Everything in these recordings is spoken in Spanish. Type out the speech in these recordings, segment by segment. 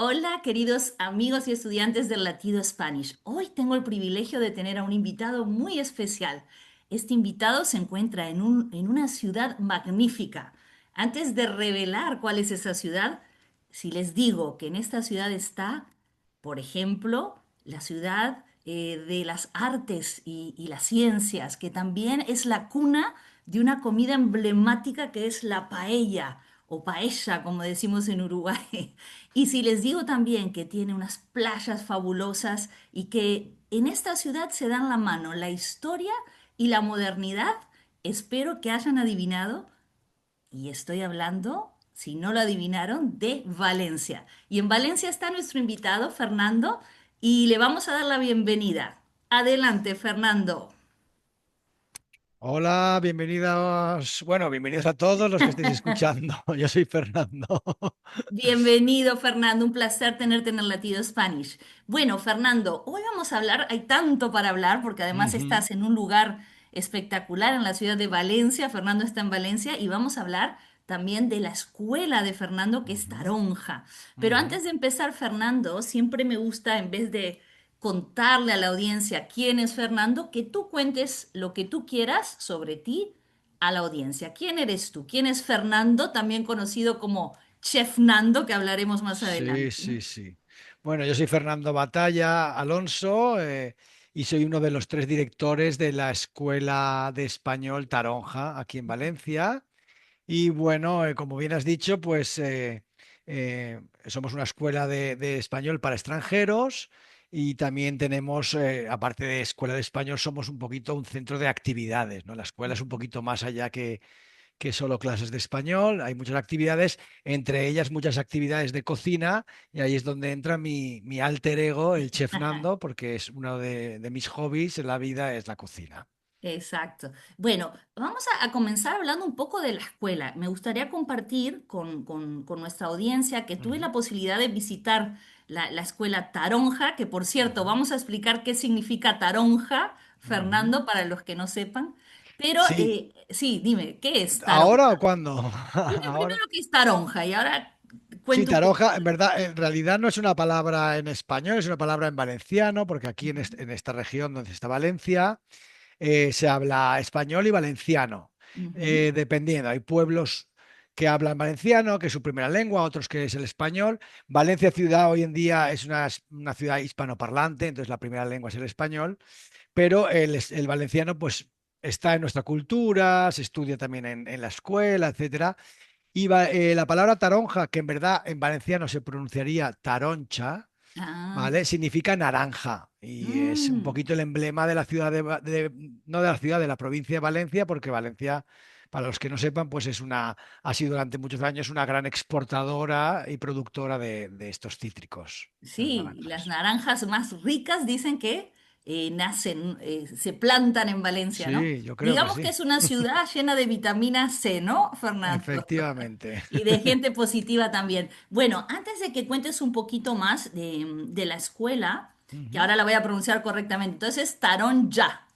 Hola, queridos amigos y estudiantes del Latido Spanish. Hoy tengo el privilegio de tener a un invitado muy especial. Este invitado se encuentra en una ciudad magnífica. Antes de revelar cuál es esa ciudad, si les digo que en esta ciudad está, por ejemplo, la ciudad de las artes y las ciencias, que también es la cuna de una comida emblemática que es la paella o paella, como decimos en Uruguay. Y si les digo también que tiene unas playas fabulosas y que en esta ciudad se dan la mano la historia y la modernidad, espero que hayan adivinado, y estoy hablando, si no lo adivinaron, de Valencia. Y en Valencia está nuestro invitado, Fernando, y le vamos a dar la bienvenida. Adelante, Fernando. Hola, bienvenidos. Bueno, bienvenidos a todos los que estéis escuchando. Yo soy Fernando. Bienvenido, Fernando. Un placer tenerte en el Latido Spanish. Bueno, Fernando, hoy vamos a hablar, hay tanto para hablar, porque además Ujú, estás en un lugar espectacular en la ciudad de Valencia. Fernando está en Valencia y vamos a hablar también de la escuela de Fernando, que es ujú, Taronja. Pero ujú. antes de empezar, Fernando, siempre me gusta, en vez de contarle a la audiencia quién es Fernando, que tú cuentes lo que tú quieras sobre ti a la audiencia. ¿Quién eres tú? ¿Quién es Fernando, también conocido como Chef Nando, que hablaremos más Sí, adelante? sí, sí. Bueno, yo soy Fernando Batalla Alonso y soy uno de los tres directores de la Escuela de Español Taronja aquí en Valencia. Y bueno, como bien has dicho, pues somos una escuela de español para extranjeros y también tenemos, aparte de escuela de español, somos un poquito un centro de actividades, ¿no? La escuela es un poquito más allá que solo clases de español, hay muchas actividades, entre ellas muchas actividades de cocina y ahí es donde entra mi alter ego, el chef Nando, porque es uno de mis hobbies en la vida es la cocina. Exacto. Bueno, vamos a comenzar hablando un poco de la escuela. Me gustaría compartir con nuestra audiencia que tuve Ujú, la posibilidad de visitar la escuela Taronja, que por cierto, ujú, vamos a explicar qué significa Taronja, ujú. Fernando, para los que no sepan. Pero Sí, sí, dime, ¿qué es ¿ahora o Taronja? cuándo? Dime Ahora. primero qué es Taronja y ahora Sí, cuento un poco. taronja, en verdad, en realidad no es una palabra en español, es una palabra en valenciano, porque aquí en esta región donde está Valencia se habla español y valenciano, Ujú. dependiendo. Hay pueblos que hablan valenciano, que es su primera lengua, otros que es el español. Valencia ciudad hoy en día es una ciudad hispanoparlante, entonces la primera lengua es el español, pero el valenciano pues está en nuestra cultura, se estudia también en la escuela, etcétera. La palabra taronja, que en verdad en valenciano se pronunciaría taroncha, Ah. ¿vale? Significa naranja y es un Mm. poquito el emblema de la ciudad no de la ciudad, de la provincia de Valencia, porque Valencia, para los que no sepan, pues ha sido durante muchos años una gran exportadora y productora de estos cítricos, las Sí, y las naranjas. naranjas más ricas dicen que nacen, se plantan en Valencia, ¿no? Sí, yo creo que Digamos que sí, es una ciudad llena de vitamina C, ¿no, Fernando? efectivamente. Y de gente positiva también. Bueno, antes de que cuentes un poquito más de la escuela, que Ujú. ahora la voy a pronunciar correctamente, entonces Taronja,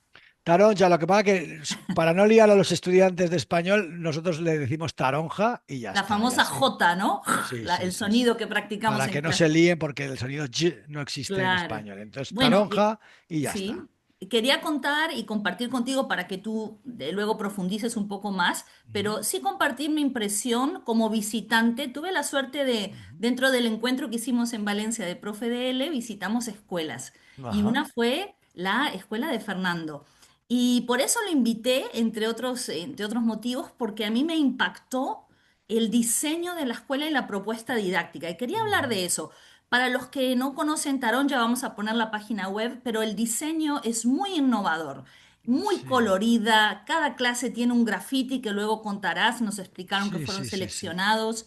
Taronja, lo que pasa que para no liar a los estudiantes de español, nosotros le decimos taronja y ya la está, ya famosa sé. J, ¿no? Sí, sí, El sí, sí. sonido que practicamos Para en que no clase. se líen porque el sonido y no existe en Claro. español. Entonces, Bueno, taronja y ya está. sí, quería contar y compartir contigo para que tú luego profundices un poco más, Ujú, pero sí compartir mi impresión como visitante. Tuve la suerte de, ujú. dentro del encuentro que hicimos en Valencia de Profe DL, visitamos escuelas y Ajá. una fue la escuela de Fernando. Y por eso lo invité, entre otros motivos, porque a mí me impactó el diseño de la escuela y la propuesta didáctica. Y quería hablar Ujú. de eso. Para los que no conocen Tarón, ya vamos a poner la página web, pero el diseño es muy innovador, muy Sí, colorida. Cada clase tiene un graffiti que luego contarás, nos explicaron que sí, fueron sí, sí, sí. seleccionados.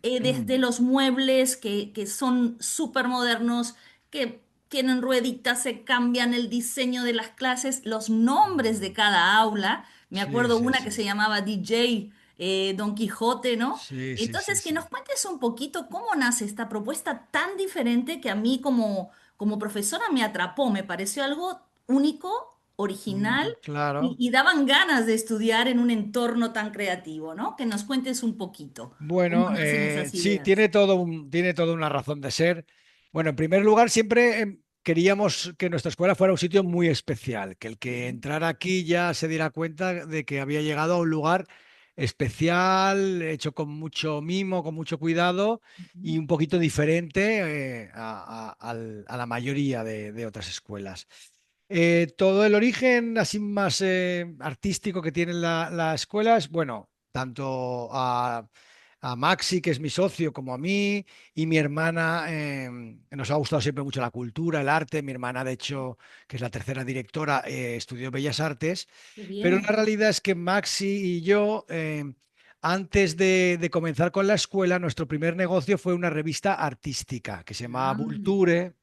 Desde los muebles que son súper modernos, que tienen rueditas, se cambian el diseño de las clases, los nombres de Ujú. cada aula. Me Sí, acuerdo sí, una que sí. se llamaba DJ Don Quijote, ¿no? Sí, sí, sí, Entonces, que sí. nos cuentes un poquito cómo nace esta propuesta tan diferente que a mí como profesora me atrapó, me pareció algo único original claro. y daban ganas de estudiar en un entorno tan creativo, ¿no? Que nos cuentes un poquito cómo Bueno, nacen esas sí, ideas. tiene toda una razón de ser. Bueno, en primer lugar, siempre queríamos que nuestra escuela fuera un sitio muy especial, que el que Bien. entrara aquí ya se diera cuenta de que había llegado a un lugar especial, hecho con mucho mimo, con mucho cuidado y Ujú, un poquito diferente a la mayoría de otras escuelas. Todo el origen así más artístico que tiene la escuela es, bueno, tanto a Maxi, que es mi socio, como a mí y mi hermana, nos ha gustado siempre mucho la cultura, el arte. Mi hermana, de hecho, que es la tercera directora, estudió Bellas Artes, qué pero la bien. realidad es que Maxi y yo, antes de comenzar con la escuela, nuestro primer negocio fue una revista artística que se llamaba Ah, Vulture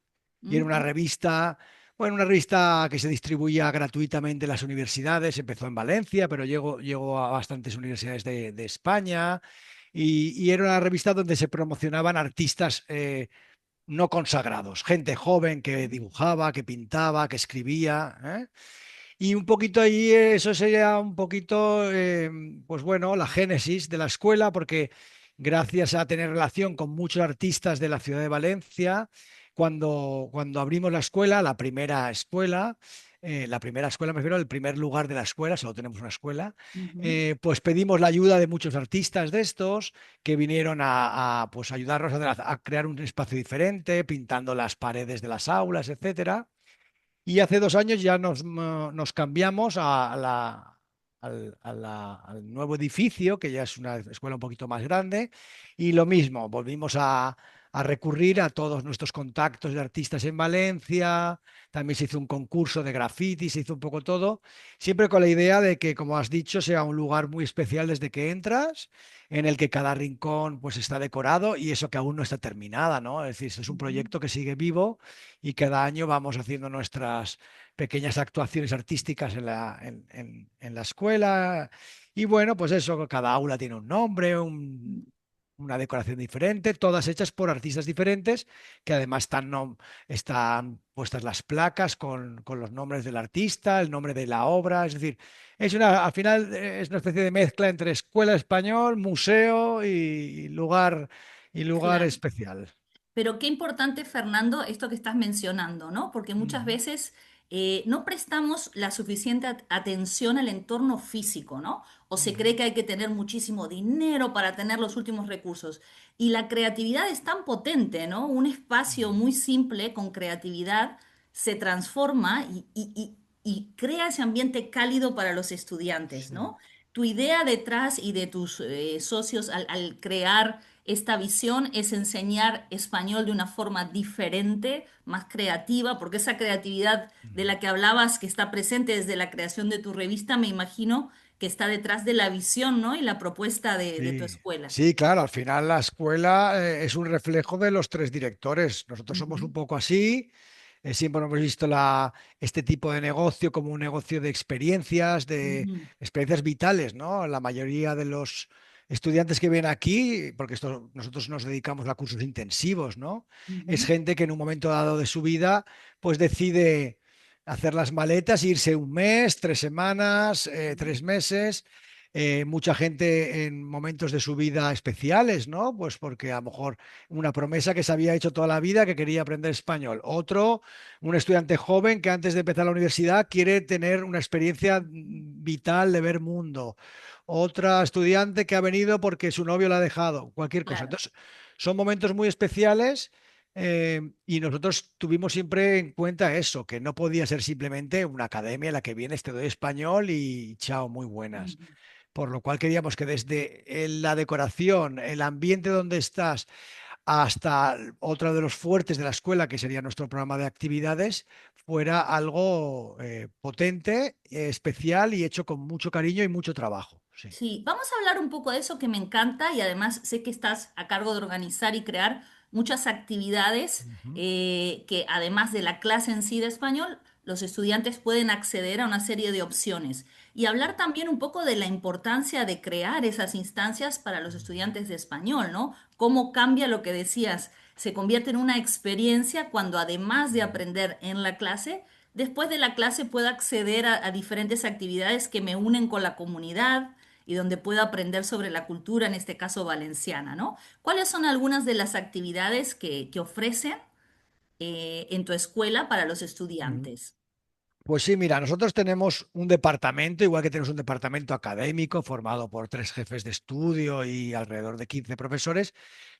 y era una ujú, revista. Bueno, una revista que se distribuía gratuitamente en las universidades, empezó en Valencia, pero llegó a bastantes universidades de España y era una revista donde se promocionaban artistas no consagrados, gente joven que dibujaba, que pintaba, que escribía, ¿eh? Y un poquito ahí, eso sería un poquito, pues bueno, la génesis de la escuela, porque gracias a tener relación con muchos artistas de la ciudad de Valencia, cuando abrimos la primera escuela, me refiero al primer lugar de la escuela, solo tenemos una escuela, ujú. pues pedimos la ayuda de muchos artistas de estos que vinieron pues ayudarnos a crear un espacio diferente, pintando las paredes de las aulas, etcétera. Y hace 2 años ya nos cambiamos al nuevo edificio, que ya es una escuela un poquito más grande, y lo mismo, volvimos a recurrir a todos nuestros contactos de artistas en Valencia, también se hizo un concurso de graffiti, se hizo un poco todo, siempre con la idea de que, como has dicho, sea un lugar muy especial desde que entras, en el que cada rincón pues está decorado y eso que aún no está terminada, ¿no? Es decir, es un Ujú. proyecto que sigue vivo y cada año vamos haciendo nuestras pequeñas actuaciones artísticas en la escuela. Y bueno, pues eso, cada aula tiene un nombre, una decoración diferente, todas hechas por artistas diferentes, que además están puestas las placas con los nombres del artista, el nombre de la obra. Es decir, al final es una especie de mezcla entre escuela español, museo y lugar Claro. especial. Pero qué importante, Fernando, esto que estás mencionando, ¿no? Porque muchas Ujú, veces no prestamos la suficiente atención al entorno físico, ¿no? O se ujú, cree que hay que tener muchísimo dinero para tener los últimos recursos. Y la creatividad es tan potente, ¿no? Un espacio ujú. muy simple con creatividad se transforma y crea ese ambiente cálido para los estudiantes, Sí, ¿no? Tu idea detrás y de tus socios al crear esta visión es enseñar español de una forma diferente, más creativa, porque esa creatividad de ujú. la que hablabas, que está presente desde la creación de tu revista, me imagino que está detrás de la visión, ¿no? Y la propuesta de tu Sí, escuela. sí, claro, al final la escuela es un reflejo de los tres directores. Nosotros somos Ujú, un poco así, siempre hemos visto este tipo de negocio como un negocio de ujú, experiencias vitales, ¿no? La mayoría de los estudiantes que vienen aquí, porque nosotros nos dedicamos a cursos intensivos, ¿no? Es ujú, gente que en un momento dado de su vida, pues decide hacer las maletas, e irse un mes, 3 semanas, ujú. 3 meses. Mucha gente en momentos de su vida especiales, ¿no? Pues porque a lo mejor una promesa que se había hecho toda la vida que quería aprender español. Otro, un estudiante joven que antes de empezar la universidad quiere tener una experiencia vital de ver mundo. Otra estudiante que ha venido porque su novio la ha dejado, cualquier cosa. Claro. Entonces, son momentos muy especiales. Y nosotros tuvimos siempre en cuenta eso, que no podía ser simplemente una academia en la que vienes, te doy español y chao, muy buenas. Ujú. Por lo cual queríamos que desde la decoración, el ambiente donde estás, hasta otro de los fuertes de la escuela, que sería nuestro programa de actividades, fuera algo potente, especial y hecho con mucho cariño y mucho trabajo. Sí. Sí, vamos a hablar un poco de eso que me encanta y además sé que estás a cargo de organizar y crear muchas actividades Ujú. que además de la clase en sí de español, los estudiantes pueden acceder a una serie de opciones y hablar también un poco de la importancia de crear esas instancias para los estudiantes de español, ¿no? Cómo cambia lo que decías, se convierte en una experiencia cuando además de aprender en la clase, después de la clase pueda acceder a diferentes actividades que me unen con la comunidad y donde pueda aprender sobre la cultura, en este caso valenciana, ¿no? ¿Cuáles son algunas de las actividades que ofrecen en tu escuela para los Ujú. estudiantes? Pues sí, mira, nosotros tenemos un departamento, igual que tenemos un departamento académico formado por 3 jefes de estudio y alrededor de 15 profesores,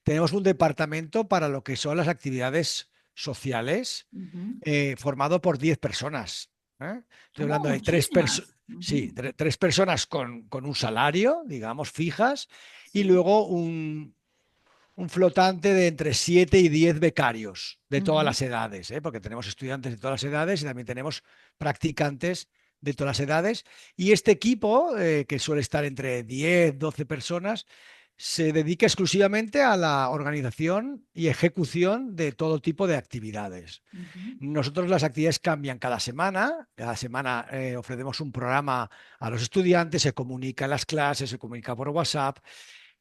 tenemos un departamento para lo que son las actividades sociales, Ujú. formado por 10 personas. ¿Eh? Estoy Oh, hablando de muchísimas. sí, Ujú. 3 personas con un salario, digamos, fijas, y Sí. luego un flotante de entre 7 y 10 becarios de todas Ujú, las edades, ¿eh? Porque tenemos estudiantes de todas las edades y también tenemos practicantes de todas las edades. Y este equipo, que suele estar entre 10, 12 personas, se dedica exclusivamente a la organización y ejecución de todo tipo de actividades. ujú, Nosotros las actividades cambian cada semana ofrecemos un programa a los estudiantes, se comunica en las clases, se comunica por WhatsApp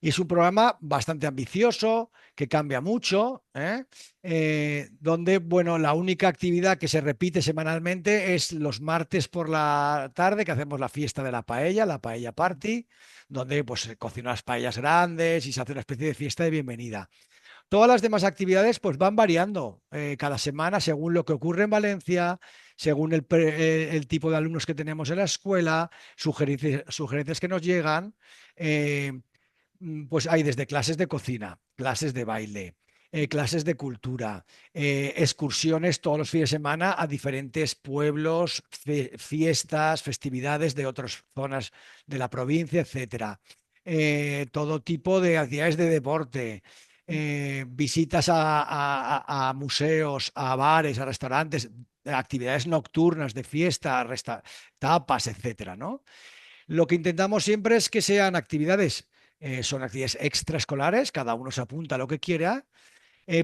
y es un programa bastante ambicioso, que cambia mucho, ¿eh? Donde, bueno, la única actividad que se repite semanalmente es los martes por la tarde, que hacemos la fiesta de la paella party, donde pues se cocinan las paellas grandes y se hace una especie de fiesta de bienvenida. Todas las demás actividades pues van variando cada semana según lo que ocurre en Valencia, según el tipo de alumnos que tenemos en la escuela, sugerencias que nos llegan. eh, pues hay desde clases de cocina, clases de baile, clases de cultura, excursiones todos los fines de semana a diferentes pueblos, fiestas, festividades de otras zonas de la provincia, etcétera. Todo tipo de actividades de deporte, visitas a museos, a bares, a restaurantes, actividades nocturnas de fiesta, tapas, etcétera, ¿no? Lo que intentamos siempre es que sean actividades, son actividades extraescolares, cada uno se apunta a lo que quiera,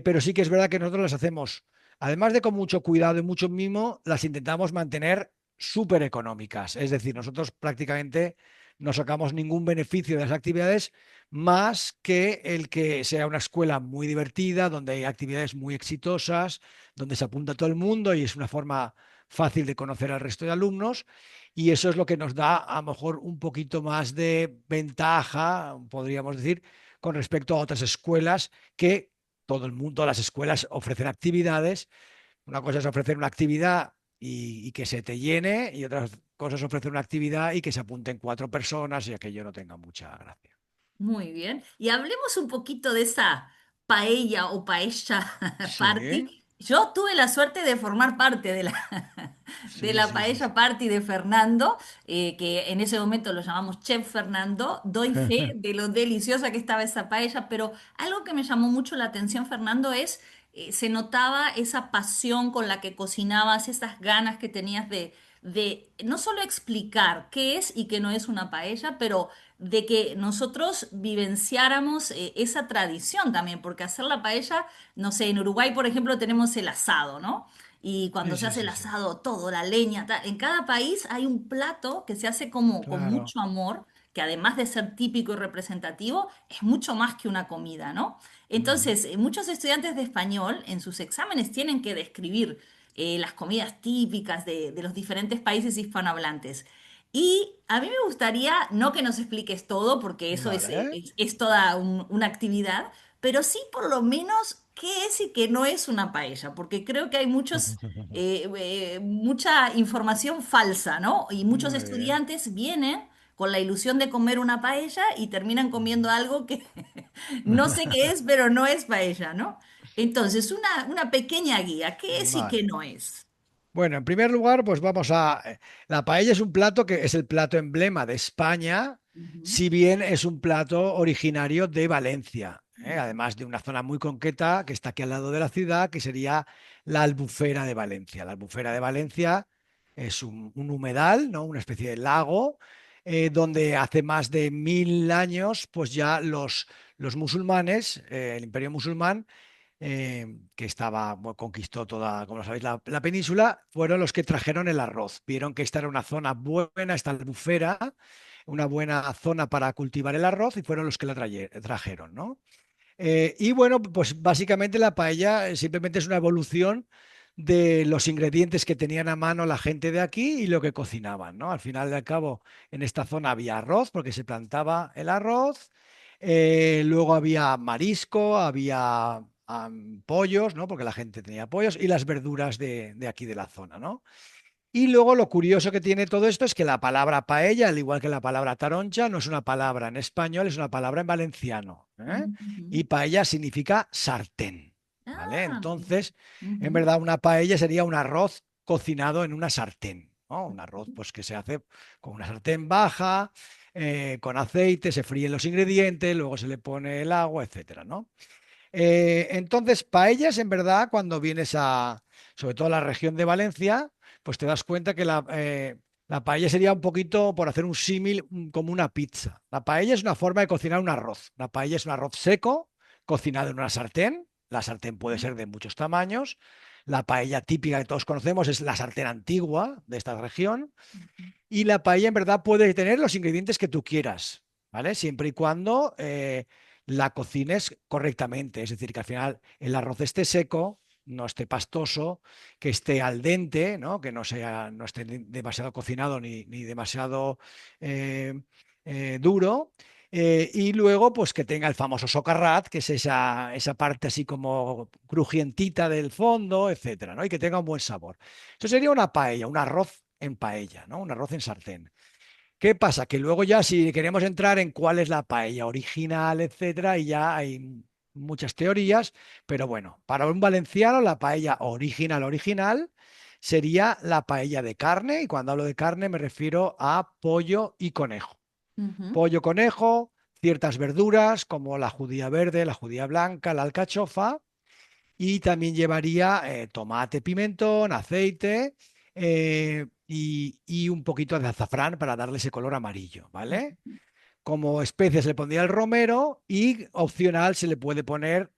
pero sí que es verdad que nosotros las hacemos, además de con mucho cuidado y mucho mimo, las intentamos mantener súper económicas. Es decir, nosotros prácticamente no sacamos ningún beneficio de las actividades más que el que sea una escuela muy divertida, donde hay actividades muy exitosas, donde se apunta todo el mundo y es una forma fácil de conocer al resto de alumnos. Y eso es lo que nos da a lo mejor un poquito más de ventaja, podríamos decir, con respecto a otras escuelas que todo el mundo, las escuelas ofrecen actividades. Una cosa es ofrecer una actividad y que se te llene, y otra cosa es ofrecer una actividad y que se apunten 4 personas y aquello no tenga mucha gracia. muy bien. Y hablemos un poquito de esa paella o paella Sí, party. Yo tuve la suerte de formar parte de de sí, la sí, sí, sí. paella party de Fernando, que en ese momento lo llamamos Chef Fernando. Doy fe de lo deliciosa que estaba esa paella, pero algo que me llamó mucho la atención, Fernando, es, se notaba esa pasión con la que cocinabas, esas ganas que tenías de no solo explicar qué es y qué no es una paella, pero de que nosotros vivenciáramos esa tradición también, porque hacer la paella, no sé, en Uruguay, por ejemplo, tenemos el asado, ¿no? Y cuando Sí, se sí, hace el sí, sí. asado, todo, la leña, en cada país hay un plato que se hace como con Claro. mucho amor, que además de ser típico y representativo, es mucho más que una comida, ¿no? Ujú. Entonces, muchos estudiantes de español en sus exámenes tienen que describir las comidas típicas de los diferentes países hispanohablantes. Y a mí me gustaría, no que nos expliques todo, porque eso Vale. es toda una actividad, pero sí por lo menos qué es y qué no es una paella, porque creo que hay mucha información falsa, ¿no? Y muchos Muy bien. estudiantes vienen con la ilusión de comer una paella y terminan comiendo algo que no sé qué es, pero no es paella, ¿no? Entonces, una pequeña guía, ¿qué es y qué Vale. no es? Bueno, en primer lugar, pues vamos a... La paella es un plato que es el plato emblema de España, Ujú. si bien es un plato originario de Valencia, además de una zona muy concreta que está aquí al lado de la ciudad, que sería la Albufera de Valencia. La Albufera de Valencia es un humedal, ¿no? Una especie de lago, donde hace más de 1000 años, pues ya los musulmanes, el imperio musulmán, que estaba, bueno, conquistó toda, como sabéis, la península, fueron los que trajeron el arroz. Vieron que esta era una zona buena, esta albufera, una buena zona para cultivar el arroz y fueron los que la trajeron, ¿no? Y bueno, pues básicamente la paella simplemente es una evolución de los ingredientes que tenían a mano la gente de aquí y lo que cocinaban, ¿no? Al final y al cabo, en esta zona había arroz, porque se plantaba el arroz, luego había marisco, había pollos, ¿no? Porque la gente tenía pollos, y las verduras de aquí de la zona, ¿no? Y luego lo curioso que tiene todo esto es que la palabra paella, al igual que la palabra taroncha, no es una palabra en español, es una palabra en valenciano, ¿eh? Ujú. Y paella significa sartén, ¿vale? Ah, mira. Entonces, en Ujú, verdad, una paella sería un arroz cocinado en una sartén, ¿no? Un arroz pues que se hace con una sartén baja, con aceite, se fríen los ingredientes, luego se le pone el agua, etcétera, ¿no? Entonces, paellas, en verdad, cuando vienes a, sobre todo a la región de Valencia, pues te das cuenta que la paella sería un poquito, por hacer un símil, como una pizza. La paella es una forma de cocinar un arroz. La paella es un arroz seco, cocinado en una sartén. La sartén puede ser de muchos tamaños. La paella típica que todos conocemos es la sartén antigua de esta región. ujú, Y la paella en verdad puede tener los ingredientes que tú quieras, ¿vale? Siempre y cuando la cocines correctamente. Es decir, que al final el arroz esté seco, no esté pastoso, que esté al dente, ¿no? Que no esté demasiado cocinado ni demasiado eh, duro. Y luego, pues que tenga el famoso socarrat, que es esa parte así como crujientita del fondo, etcétera, ¿no? Y que tenga un buen sabor. Eso sería una paella, un arroz en paella, ¿no? Un arroz en sartén. ¿Qué pasa? Que luego ya si queremos entrar en cuál es la paella original, etcétera, y ya hay muchas teorías, pero bueno, para un valenciano la paella original sería la paella de carne, y cuando hablo de carne me refiero a pollo y conejo. ujú, Pollo, conejo, ciertas verduras como la judía verde, la judía blanca, la alcachofa, y también llevaría tomate, pimentón, aceite y un poquito de azafrán para darle ese color amarillo, ¿vale? ujú, Como especias le pondría el romero y opcional se le puede poner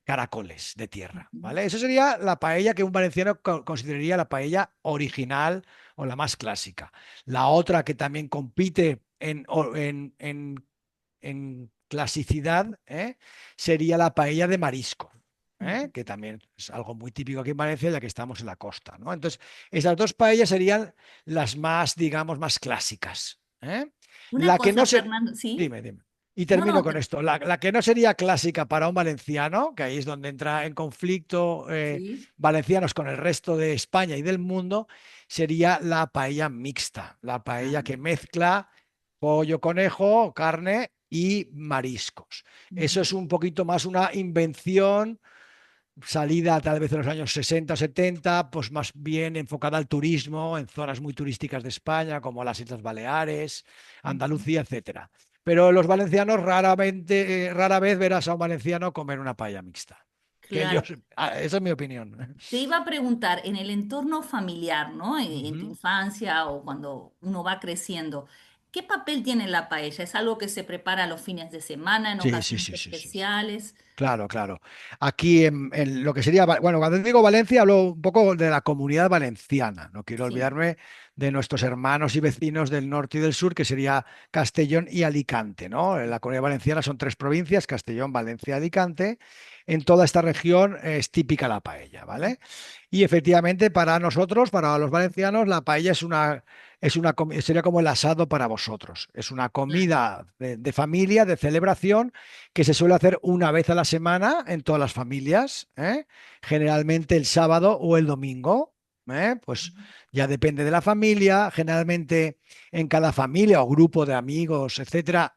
caracoles de tierra, ujú, ¿vale? Eso sería la paella que un valenciano consideraría la paella original o la más clásica. La otra que también compite en clasicidad, sería la paella de marisco, ujú. que también es algo muy típico aquí en Valencia, ya que estamos en la costa, ¿no? Entonces, esas dos paellas serían las más, digamos, más clásicas, ¿eh? Una La que no cosa, se... Fernando, ¿sí? Dime, dime. Y No, termino no, con esto. La que no sería clásica para un valenciano, que ahí es donde entra en conflicto sí. valencianos con el resto de España y del mundo, sería la paella mixta, la Ah, paella que mezcla pollo, conejo, carne y mariscos. Eso ujú, es un poquito más una invención salida tal vez en los años 60 o 70, pues más bien enfocada al turismo en zonas muy turísticas de España, como las Islas Baleares, ujú. Andalucía, etcétera. Pero los valencianos raramente, rara vez verás a un valenciano comer una paella mixta. Que yo, Claro. esa es mi opinión. Te iba a preguntar, en el entorno familiar, ¿no? En tu Ujú. infancia o cuando uno va creciendo, ¿qué papel tiene la paella? ¿Es algo que se prepara los fines de semana, en Sí, sí, ocasiones sí, sí, sí, sí. especiales? Claro, claro. Aquí en lo que sería, bueno, cuando digo Valencia, hablo un poco de la comunidad valenciana. No quiero Sí. olvidarme de nuestros hermanos y vecinos del norte y del sur, que sería Castellón y Alicante, ¿no? En la comunidad valenciana son tres provincias, Castellón, Valencia, Alicante. En toda esta región es típica la paella, ¿vale? Y efectivamente, para nosotros, para los valencianos, la paella sería como el asado para vosotros. Es una Claro. comida de familia, de celebración, que se suele hacer una vez a la semana en todas las familias, ¿eh? Generalmente el sábado o el domingo, ¿eh? Pues ya depende de la familia. Generalmente en cada familia o grupo de amigos, etcétera,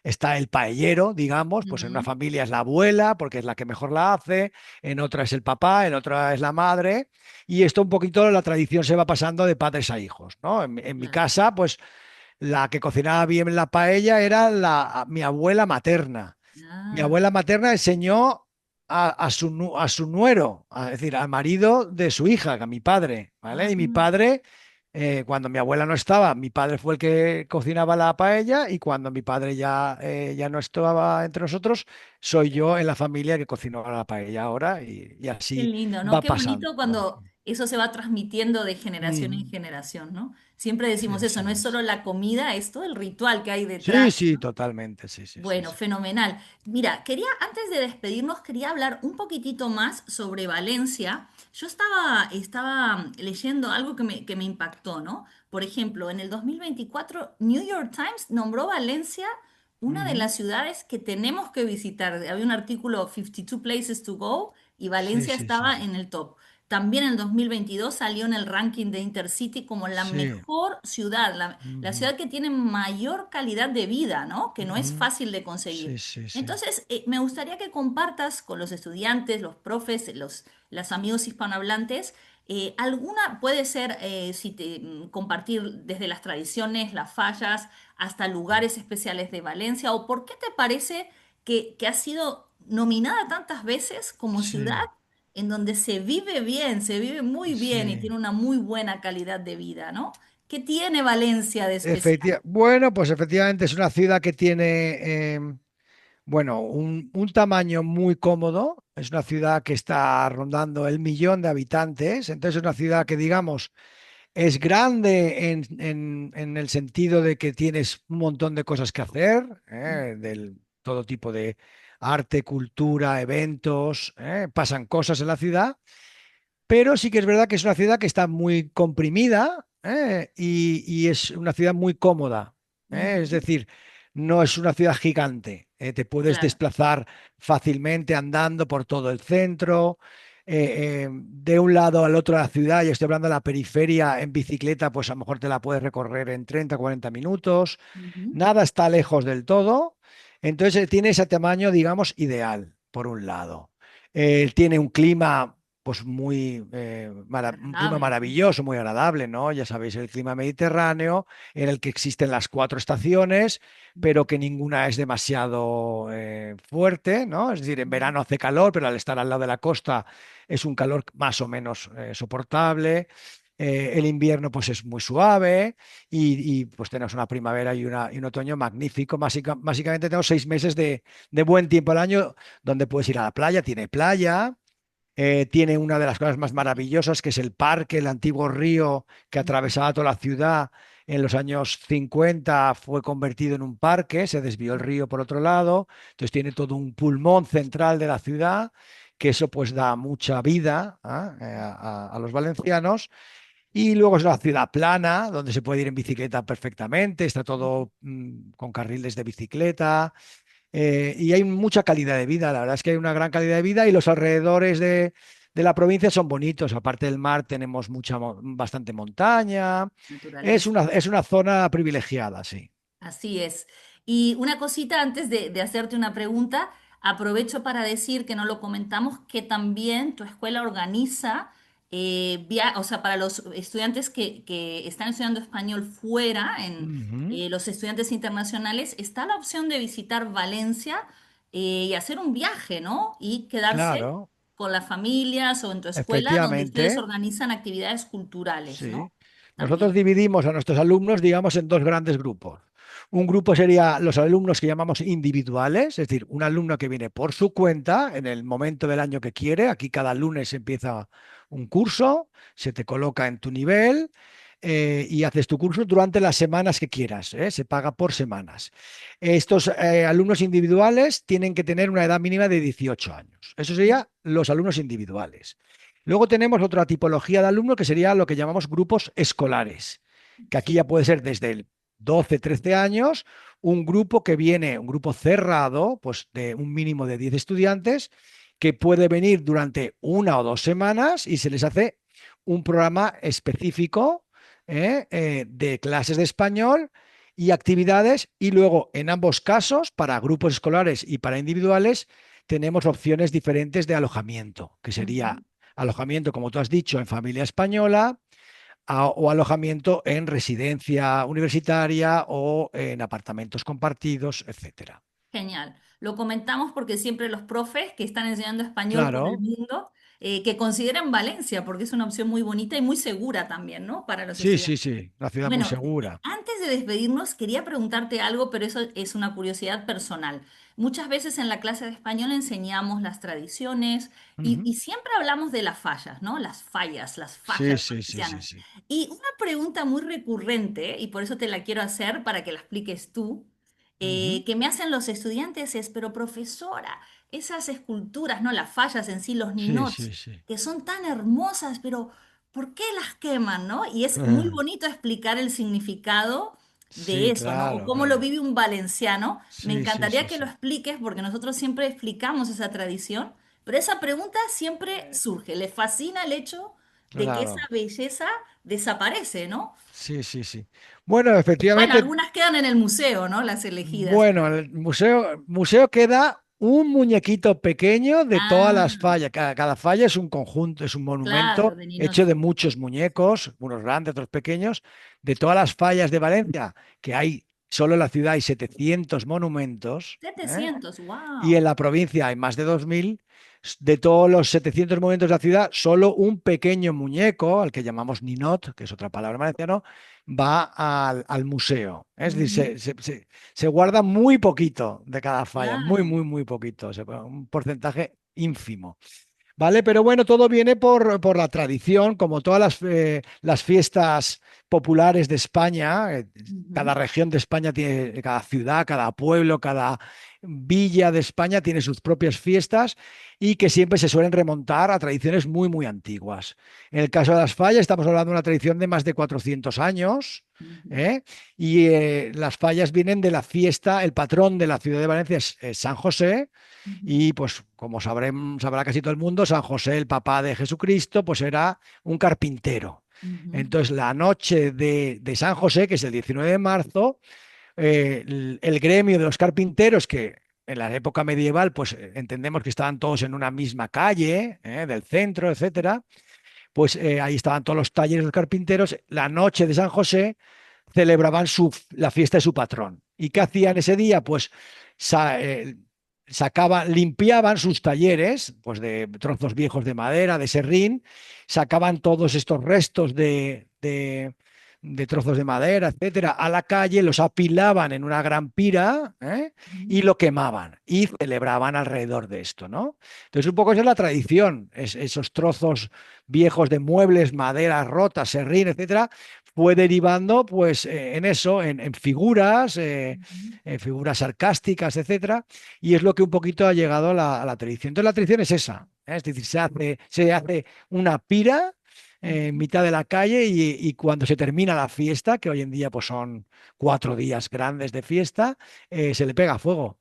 está el paellero, digamos, pues en una Ujú, familia es la abuela, porque es la que mejor la hace, en otra es el papá, en otra es la madre, y esto un poquito la tradición se va pasando de padres a hijos, ¿no? En mi claro. casa, pues la que cocinaba bien la paella era mi abuela materna. Mi Ah, abuela materna enseñó a su nuero, es decir, al marido de su hija, a mi padre, ¿vale? Y mi ah, padre, cuando mi abuela no estaba, mi padre fue el que cocinaba la paella, y cuando mi padre ya no estaba entre nosotros, soy yo en la familia que cocinó la paella ahora, y qué así lindo, ¿no? va Qué pasando. bonito cuando eso se va transmitiendo de generación en Mm, generación, ¿no? Siempre decimos eso, eso no es solo es. la comida, es todo el ritual que hay Sí, detrás. sí, totalmente, sí, sí, sí, Bueno, sí. fenomenal. Mira, antes de despedirnos, quería hablar un poquitito más sobre Valencia. Yo estaba leyendo algo que me impactó, ¿no? Por ejemplo, en el 2024, New York Times nombró Valencia una de Ujú. las ciudades que tenemos que visitar. Había un artículo 52 Places to Go y Sí, Valencia sí, sí, estaba sí. en el top. También en el 2022 salió en el ranking de Intercity como la Sí. mejor ciudad, la Ujú, ciudad que tiene mayor calidad de vida, ¿no? Que no es ujú. fácil de Sí, conseguir. sí, sí. Entonces, me gustaría que compartas con los estudiantes, los profes, los amigos hispanohablantes, alguna puede ser si compartir desde las tradiciones, las fallas, hasta lugares especiales de Valencia, o por qué te parece que ha sido nominada tantas veces como ciudad Sí, en donde se vive bien, se vive muy bien y sí. tiene una muy buena calidad de vida, ¿no? ¿Qué tiene Valencia de especial? Bueno, pues efectivamente es una ciudad que tiene, bueno, un tamaño muy cómodo. Es una ciudad que está rondando el millón de habitantes. Entonces es una ciudad que, digamos, es grande en el sentido de que tienes un montón de cosas que hacer, del todo tipo de arte, cultura, eventos, pasan cosas en la ciudad. Pero sí que es verdad que es una ciudad que está muy comprimida, y es una ciudad muy cómoda. Es Ujú, decir, no es una ciudad gigante. Te puedes claro. desplazar fácilmente andando por todo el centro. De un lado al otro de la ciudad, y estoy hablando de la periferia, en bicicleta, pues a lo mejor te la puedes recorrer en 30 40 minutos. Ujú, Nada está lejos del todo. Entonces tiene ese tamaño, digamos, ideal, por un lado. Tiene un clima pues un clima agradable, sí. maravilloso, muy agradable, ¿no? Ya sabéis, el clima mediterráneo, en el que existen las cuatro estaciones, pero que ninguna es demasiado fuerte, ¿no? Es decir, en Ujú, verano hace calor, pero al estar al lado de la costa es un calor más o menos soportable. El invierno pues es muy suave pues tenemos una primavera y un otoño magnífico. Básicamente tenemos 6 meses de buen tiempo al año donde puedes ir a la playa, tiene playa. Tiene una de las cosas más maravillosas, que es el parque, el antiguo río que ujú, atravesaba toda la ciudad. En los años 50 fue convertido en un parque, se desvió el río por otro lado, entonces tiene todo un pulmón central de la ciudad, que eso pues da mucha vida, a los valencianos. Y luego es una ciudad plana, donde se puede ir en bicicleta perfectamente, está ujú. todo con carriles de bicicleta. Y hay mucha calidad de vida, la verdad es que hay una gran calidad de vida, y los alrededores de la provincia son bonitos. Aparte del mar tenemos bastante montaña. Es Naturaleza. una zona privilegiada, sí. Así es. Y una cosita antes de hacerte una pregunta, aprovecho para decir que no lo comentamos, que también tu escuela organiza, o sea, para los estudiantes que están estudiando español fuera, en Ujú. los estudiantes internacionales, está la opción de visitar Valencia y hacer un viaje, ¿no? Y quedarse Claro, con las familias o en tu escuela donde ustedes efectivamente, organizan actividades culturales, sí. ¿no? Nosotros También. dividimos a nuestros alumnos, digamos, en dos grandes grupos. Un grupo sería los alumnos que llamamos individuales, es decir, un alumno que viene por su cuenta en el momento del año que quiere. Aquí cada lunes empieza un curso, se te coloca en tu nivel, y haces tu curso durante las semanas que quieras, ¿eh? Se paga por semanas. Estos alumnos individuales tienen que tener una edad mínima de 18 años. Eso sería los alumnos individuales. Luego tenemos otra tipología de alumnos, que sería lo que llamamos grupos escolares, que aquí Sí. ya puede ser desde el 12, 13 años, un grupo cerrado, pues de un mínimo de 10 estudiantes, que puede venir durante 1 o 2 semanas, y se les hace un programa específico, de clases de español y actividades. Y luego, en ambos casos, para grupos escolares y para individuales, tenemos opciones diferentes de alojamiento, que sería Ujú. alojamiento, como tú has dicho, en familia española, o alojamiento en residencia universitaria o en apartamentos compartidos, etcétera. Genial. Lo comentamos porque siempre los profes que están enseñando español por el Claro, mundo, que consideran Valencia, porque es una opción muy bonita y muy segura también, ¿no? Para los sí, sí, estudiantes. sí, una ciudad muy Bueno, segura. antes de despedirnos, quería preguntarte algo, pero eso es una curiosidad personal. muchas veces en la clase de español enseñamos las tradiciones Ujú. y siempre hablamos de las fallas, ¿no? Las Sí, fallas sí, sí, sí, valencianas. sí. Y una pregunta muy recurrente, y por eso te la quiero hacer para que la expliques tú, Ujú. que me hacen los estudiantes es, pero profesora, esas esculturas, ¿no? Las fallas en sí, los Sí, ninots, sí, sí. que son tan hermosas, pero ¿por qué las queman, no? Y es muy bonito explicar el significado de Sí, eso, ¿no? O claro, cómo lo claro. vive un valenciano. Me Sí, sí, encantaría sí, que lo sí. expliques porque nosotros siempre explicamos esa tradición, pero esa pregunta siempre surge. Le fascina el hecho de que esa Claro. belleza desaparece, ¿no? Sí, sí, sí. Bueno, Bueno, efectivamente, algunas quedan en el museo, ¿no? Las elegidas. bueno, el museo queda un muñequito pequeño de todas las Ah, fallas. Cada falla es un conjunto, es un claro, monumento de hecho Ninots. de muchos muñecos, unos grandes, otros pequeños, de todas las fallas de Valencia, que hay solo en la ciudad hay 700 monumentos, ¿eh? 700, Y wow. en la provincia hay más de 2000. De todos los 700 monumentos de la ciudad, solo un pequeño muñeco, al que llamamos ninot, que es otra palabra en valenciano, va al museo. Es decir, Ujú, se guarda muy poquito de cada falla, muy, claro. muy, muy poquito, un porcentaje ínfimo. ¿Vale? Pero bueno, todo viene por la tradición, como todas las fiestas populares de España. Cada Ujú, región de España tiene, cada ciudad, cada pueblo, cada villa de España tiene sus propias fiestas y que siempre se suelen remontar a tradiciones muy, muy antiguas. En el caso de las fallas, estamos hablando de una tradición de más de 400 años. ujú, ¿Eh? Y las fallas vienen de la fiesta, el patrón de la ciudad de Valencia es San José, ujú, y pues como sabrá casi todo el mundo, San José, el papá de Jesucristo, pues era un carpintero. ujú, Entonces la noche de San José, que es el 19 de marzo, el gremio de los carpinteros, que en la época medieval pues entendemos que estaban todos en una misma calle, del centro, etcétera, pues ahí estaban todos los talleres de los carpinteros. La noche de San José celebraban la fiesta de su patrón. ¿Y qué hacían ese día? Pues sa- eh, limpiaban sus talleres, pues de trozos viejos de madera, de serrín, sacaban todos estos restos de trozos de madera, etcétera, a la calle, los apilaban en una gran pira, ¿eh? ujú. Y lo quemaban y celebraban alrededor de esto, ¿no? Entonces, un poco esa es la tradición, esos trozos viejos de muebles, madera rota, serrín, etcétera, fue derivando pues en eso, Ujú. en figuras sarcásticas, etcétera, y es lo que un poquito ha llegado a la tradición. Entonces la tradición es esa, ¿eh? Es decir, se hace una pira en Ujú, mitad de la calle y cuando se termina la fiesta, que hoy en día pues son 4 días grandes de fiesta, se le pega fuego.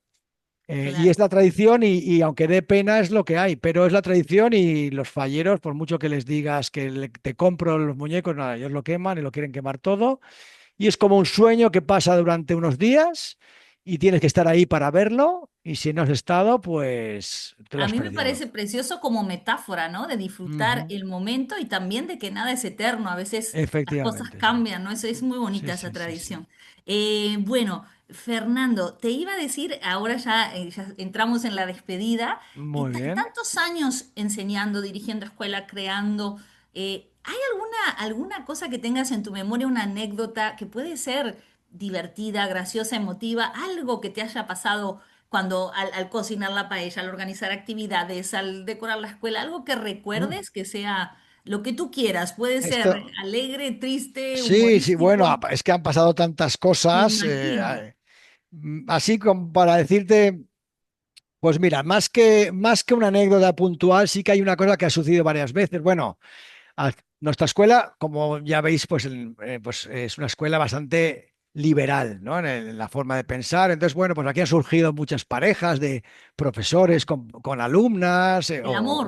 Y claro. es la tradición y aunque dé pena es lo que hay, pero es la tradición y los falleros, por mucho que les digas que te compro los muñecos, nada, ellos lo queman y lo quieren quemar todo. Y es como un sueño que pasa durante unos días y tienes que estar ahí para verlo y si no has estado, pues te lo A has mí me perdido. parece precioso como metáfora, ¿no? De disfrutar Ujú. el momento y también de que nada es eterno. A veces las cosas Efectivamente, sí. cambian, ¿no? Eso es muy Sí, bonita esa sí, sí, sí. tradición. Bueno, Fernando, te iba a decir, ahora ya entramos en la despedida. Muy bien. Tantos años enseñando, dirigiendo escuela, creando. ¿Hay alguna cosa que tengas en tu memoria, una anécdota que puede ser divertida, graciosa, emotiva, algo que te haya pasado cuando al cocinar la paella, al organizar actividades, al decorar la escuela, algo que Mm. recuerdes que sea lo que tú quieras? Puede ser Esto, alegre, triste, sí, sí, bueno, humorístico, es que han pasado tantas me cosas. imagino. Así como para decirte, pues mira, más que una anécdota puntual, sí que hay una cosa que ha sucedido varias veces. Bueno, nuestra escuela, como ya veis, pues es una escuela bastante liberal, ¿no? En la forma de pensar. Entonces, bueno, pues aquí han surgido muchas parejas de profesores con alumnas El amor.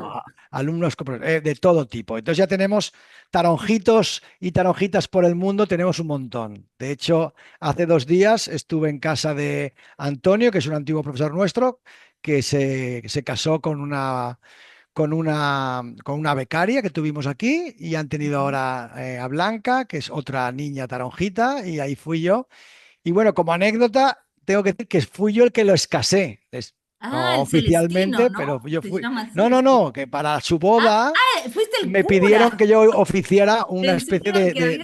alumnos de todo tipo. Entonces ya tenemos taronjitos y taronjitas por el mundo, tenemos un montón. De hecho, hace 2 días estuve en casa de Antonio, que es un antiguo profesor nuestro, que se casó con una becaria que tuvimos aquí y han tenido Ujú. ahora a Blanca, que es otra niña taronjita, y ahí fui yo. Y bueno, como anécdota, tengo que decir que fui yo el que los casé. Ah, No el Celestino, oficialmente, pero ¿no? yo Se fui. llama No, así. no, no, que para su Ah, boda fuiste el me pidieron que cura. yo oficiara una Pensé especie que había...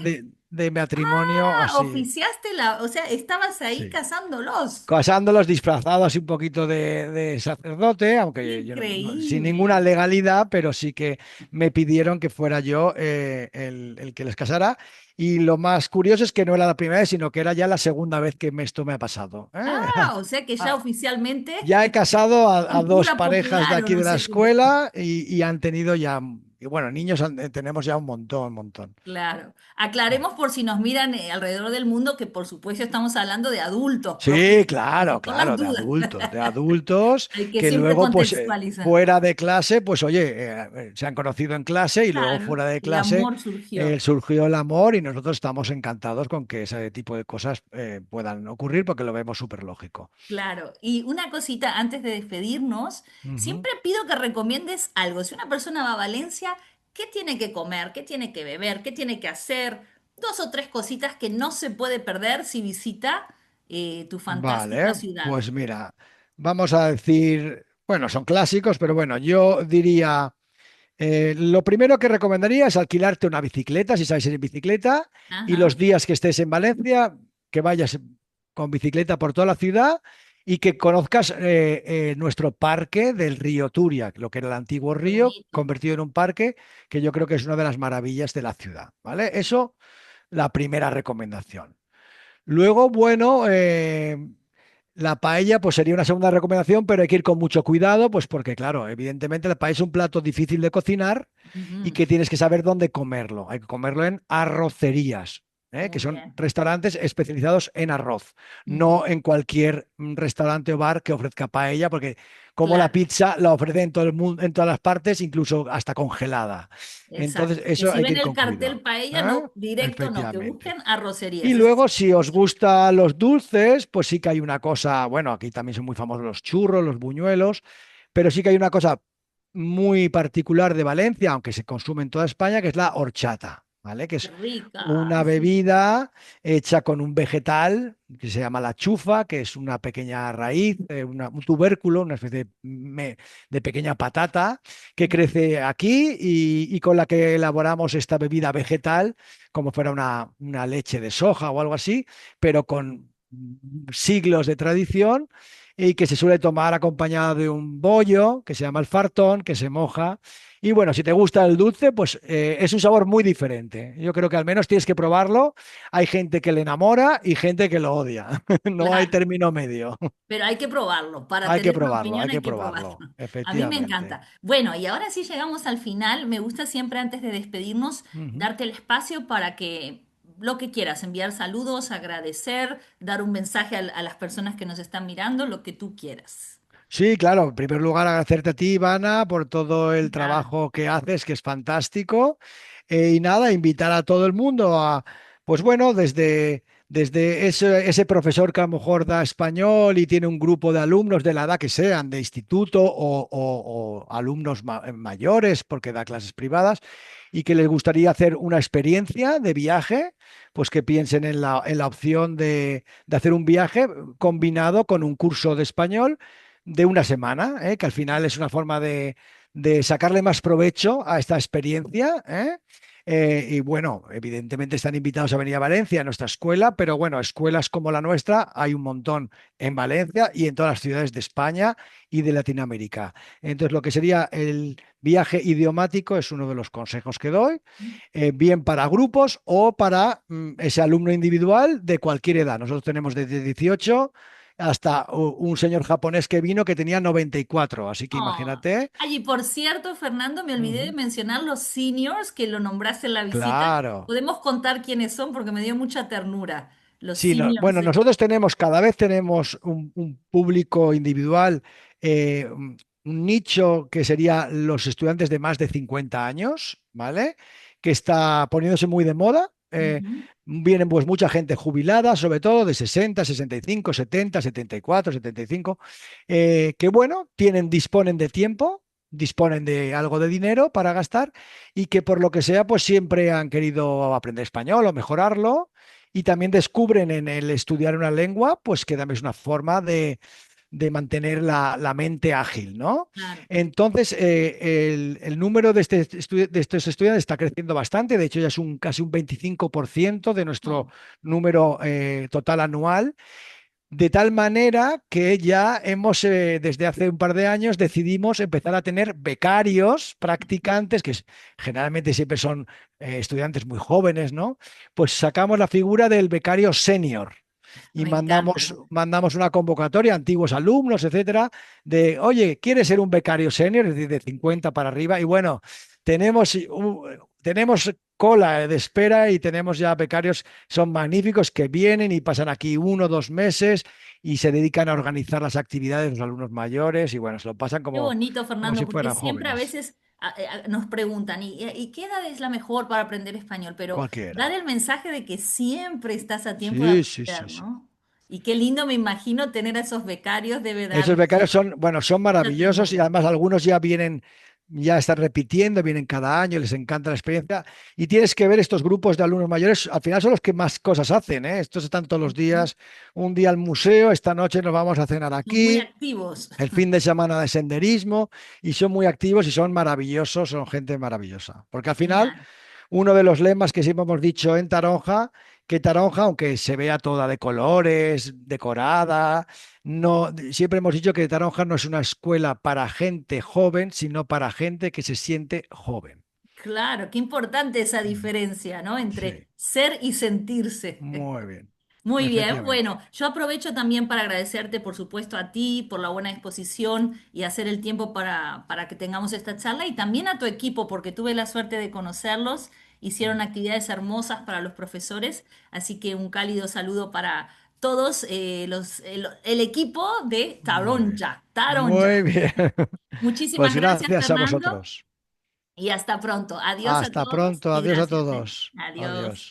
de matrimonio Ah, así. oficiaste la, o sea, estabas ahí Sí. casándolos. Casándolos disfrazados así un poquito de sacerdote, aunque yo sin ninguna Increíble. legalidad, pero sí que me pidieron que fuera yo el que les casara. Y lo más curioso es que no era la primera vez, sino que era ya la segunda vez que esto me ha pasado. Ah, o sea que ya Ah, oficialmente ya he casado a son dos cura parejas de popular o aquí no de la sé cómo. escuela y han tenido ya, y bueno, niños tenemos ya un montón, un montón. Claro. Aclaremos por si nos miran alrededor del mundo que por supuesto estamos hablando de adultos Sí, propios, claro, por las claro, dudas. de adultos Hay que que siempre luego, pues, contextualizar. fuera de clase, pues, oye, se han conocido en clase y luego Claro, fuera de el clase amor surgió. surgió el amor y nosotros estamos encantados con que ese tipo de cosas puedan ocurrir porque lo vemos súper lógico. Claro. Y una cosita antes de despedirnos, Ujú. siempre pido que recomiendes algo. Si una persona va a Valencia, ¿qué tiene que comer? ¿Qué tiene que beber? ¿Qué tiene que hacer? Dos o tres cositas que no se puede perder si visita tu fantástica Vale, ciudad. pues mira, vamos a decir, bueno, son clásicos, pero bueno, yo diría... lo primero que recomendaría es alquilarte una bicicleta, si sabes ir en bicicleta, y los Ajá. días que estés en Valencia, que vayas con bicicleta por toda la ciudad y que conozcas nuestro parque del río Turia, lo que era el antiguo Qué río, bonito. convertido en un parque, que yo creo que es una de las maravillas de la ciudad, ¿vale? Eso, la primera recomendación. Luego, bueno, la paella pues sería una segunda recomendación, pero hay que ir con mucho cuidado, pues porque claro, evidentemente la paella es un plato difícil de cocinar y Ujú. que tienes que saber dónde comerlo. Hay que comerlo en arrocerías, que Muy son bien. restaurantes especializados en arroz, Ujú. no en cualquier restaurante o bar que ofrezca paella, porque como la Claro, pizza la ofrecen en todo el mundo, en todas las partes, incluso hasta congelada. Entonces, exacto. Que eso si hay que ven ir el con cartel cuidado. paella, ¿Eh? no, directo no, que Efectivamente. busquen Y arrocerías. Ese es luego, el si os consejo. gustan los dulces, pues sí que hay una cosa, bueno, aquí también son muy famosos los churros, los buñuelos, pero sí que hay una cosa muy particular de Valencia, aunque se consume en toda España, que es la horchata, ¿vale? Que Qué es rica. una Ay, sí. bebida hecha con un vegetal que se llama la chufa, que es una pequeña raíz, un tubérculo, una especie de pequeña patata que crece aquí y con la que elaboramos esta bebida vegetal como fuera una leche de soja o algo así, pero con siglos de tradición y que se suele tomar acompañada de un bollo que se llama el fartón, que se moja. Y bueno, si te gusta el dulce, pues es un sabor muy diferente. Yo creo que al menos tienes que probarlo. Hay gente que le enamora y gente que lo odia. No hay Claro, término medio. pero hay que probarlo. Para Hay que tener una probarlo, hay opinión hay que que probarlo. probarlo, A mí me efectivamente. encanta. Bueno, y ahora sí llegamos al final. Me gusta siempre antes de despedirnos Ujú. darte el espacio para que lo que quieras, enviar saludos, agradecer, dar un mensaje a las personas que nos están mirando, lo que tú quieras. Sí, claro. En primer lugar, agradecerte a ti, Ivana, por todo el Nada. trabajo que haces, que es fantástico. Y nada, invitar a todo el mundo a, pues bueno, desde ese profesor que a lo mejor da español y tiene un grupo de alumnos de la edad que sean, de instituto o alumnos mayores, porque da clases privadas, y que les gustaría hacer una experiencia de viaje, pues que piensen en la opción de hacer un viaje combinado con un curso de español de una semana, que al final es una forma de sacarle más provecho a esta experiencia. Y bueno, evidentemente están invitados a venir a Valencia, a nuestra escuela, pero bueno, escuelas como la nuestra hay un montón en Valencia y en todas las ciudades de España y de Latinoamérica. Entonces, lo que sería el viaje idiomático es uno de los consejos que doy, bien para grupos o para ese alumno individual de cualquier edad. Nosotros tenemos desde 18 hasta un señor japonés que vino que tenía 94, así que Oh. imagínate. Ay, y por cierto, Fernando, me olvidé de Ujú. mencionar los seniors que lo nombraste en la visita. Claro. Podemos contar quiénes son porque me dio mucha ternura. Los Sí, seniors bueno, nosotros tenemos, cada vez tenemos un público individual, un nicho que sería los estudiantes de más de 50 años, ¿vale? Que está poniéndose muy de moda. Ujú. Vienen pues mucha gente jubilada, sobre todo de 60, 65, 70, 74, 75, que bueno, disponen de tiempo, disponen de algo de dinero para gastar y que por lo que sea, pues siempre han querido aprender español o mejorarlo y también descubren en el estudiar una lengua, pues que también es una forma de mantener la mente ágil, ¿no? Claro. Entonces, el número de estos estudiantes está creciendo bastante, de hecho ya es casi un 25% de nuestro Oh, número total anual. De tal manera que ya hemos, desde hace un par de años, decidimos empezar a tener becarios, practicantes, generalmente siempre son estudiantes muy jóvenes, ¿no? Pues sacamos la figura del becario senior y me encanta. mandamos una convocatoria a antiguos alumnos, etcétera, de, oye, ¿quieres ser un becario senior? Es decir, de 50 para arriba. Y bueno, tenemos cola de espera y tenemos ya becarios, son magníficos, que vienen y pasan aquí 1 o 2 meses y se dedican a organizar las actividades de los alumnos mayores y bueno, se lo pasan Qué bonito, como Fernando, si porque fueran siempre a jóvenes. veces nos preguntan, ¿y qué edad es la mejor para aprender español? Pero dar Cualquiera. el mensaje de que siempre estás a tiempo de Sí, sí, sí, aprender, sí. ¿no? Y qué lindo, me imagino, tener a esos becarios debe Esos darles becarios son, bueno, son mucha maravillosos y ternura. además algunos ya vienen, ya están repitiendo, vienen cada año, les encanta la experiencia. Y tienes que ver estos grupos de alumnos mayores, al final son los que más cosas hacen, ¿eh? Estos están todos los Ujú. días, un día al museo, esta noche nos vamos a cenar Son muy aquí, activos. el fin de semana de senderismo, y son muy activos y son maravillosos, son gente maravillosa. Porque al final Genial. uno de los lemas que siempre hemos dicho en Taronja, que Taronja, aunque se vea toda de colores, decorada, no, siempre hemos dicho que Taronja no es una escuela para gente joven, sino para gente que se siente joven. Claro, qué importante esa Mm. diferencia, ¿no? Sí, Entre ser y sentirse. muy bien, Muy bien, efectivamente. bueno, yo aprovecho también para agradecerte, por supuesto, a ti por la buena disposición y hacer el tiempo para que tengamos esta charla y también a tu equipo, porque tuve la suerte de conocerlos, hicieron Mm. actividades hermosas para los profesores, así que un cálido saludo para todos el equipo de Muy bien, Taronja, Taronja. muy bien. Pues Muchísimas gracias, gracias a Fernando, vosotros. y hasta pronto. Adiós a Hasta todos pronto, y adiós a gracias, ¿eh? todos. Adiós. Adiós.